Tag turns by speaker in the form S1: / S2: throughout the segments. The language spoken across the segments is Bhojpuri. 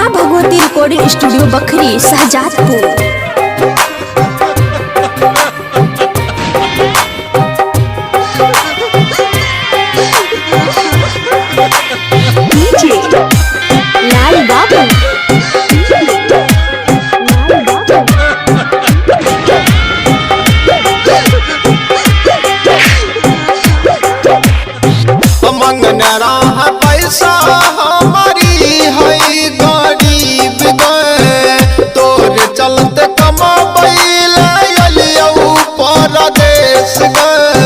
S1: माँ भगवती रिकॉर्डिंग स्टूडियो बखरी शाहजादपुर। लाल बाबू
S2: मंगनरा पैसा हमारी है गरीब गए तोर चलते कमाबैल परदेश गए।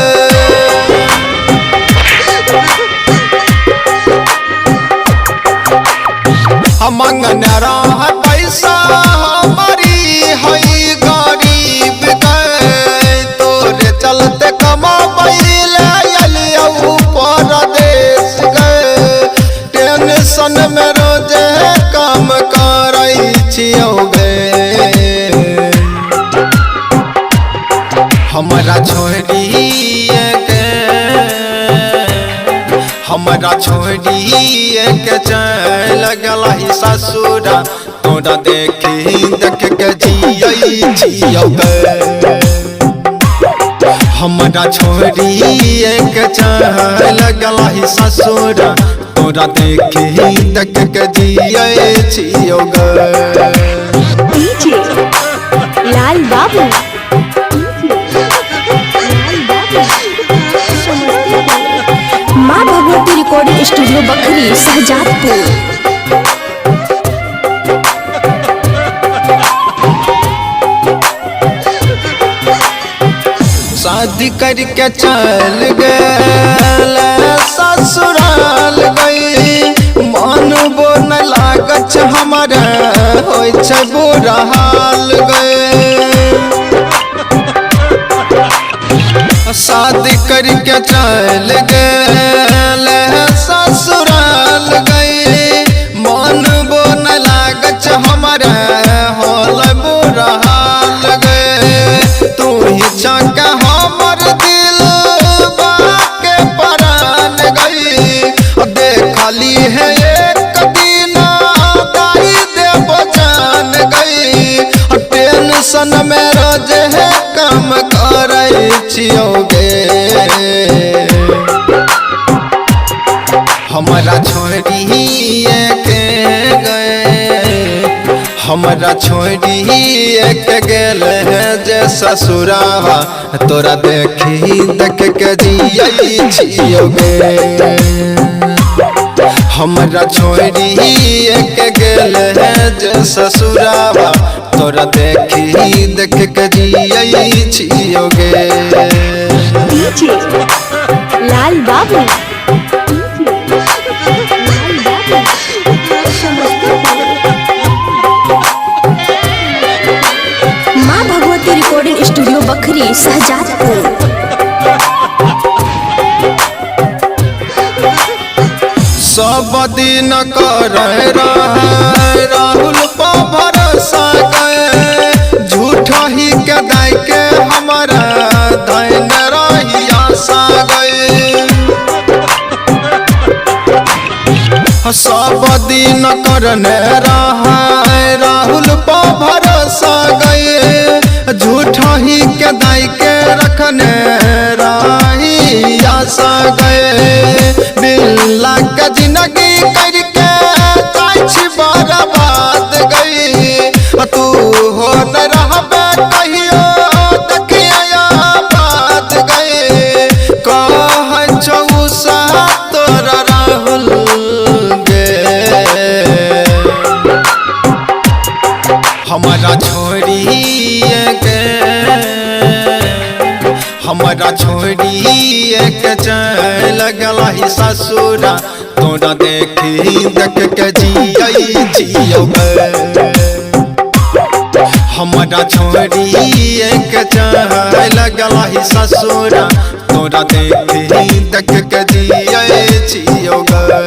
S2: मंगनरा पैसा हमारी है गरीब गए तोर चलते कमाबैल परदेश गए। टेंशन में रोजे काम करै छियौ गे हमरा छोड़ी के चल गलही ससुरा तोरा देखी देख के जियै छियौ गे। हमरा छोड़ी के चल गलही ससुरा तोरा देखी देख के जियै छियौ गे।
S1: लाल बाबू माँ भगवती रिकॉर्डिंग स्टूडियो बखरी शाहजादपुर।
S2: शादी करके चल गए ससुराल गई मन बोन लागत हमारा होय छै बुरा हाल गए। शादी करके चल गए ससुराल गई मन बोन लागत हमारा होल बुरा हाल गए। तू ही चाका हमर दिल बाके परान गई देखली है एक दिन दाई देव जान गई। टेंशन में रोज है काम करै छियौ गे हमरा छोड़ी के गए। हमरा छोड़ी के गेल जे ससुरावा तोरा देखी देख के जियै छियौ गे। हमरा छोड़ी के गेल जे ससुरावा तोरा देखी देख के जियै छियौ गे।
S1: लाल बाबू माँ भगवती रिकॉर्डिंग स्टूडियो बखरी शाहजादपुर।
S2: सब दिन कर राहुल पर भरोसा गए झूठ ही के दाई के हमारा धन रही आशा गए। सब दिन करने राहुल पर भरोसा गए झूठ ही के दाई के रखने रही आशा गए। बिल्ला के जिंदगी करके जाइछि बर्बाद गई तू हो न रहबे कहियो देखिया बात गई कह छौ सा तोरा राहुल गे। हमरा छोड़ी के चल गलही ससुरा तोरा देखी देख के जियै छियौ गे। हमरा छोड़ी के चल गलही ससुरा तोरा देखी देख के जियै छियौ गे।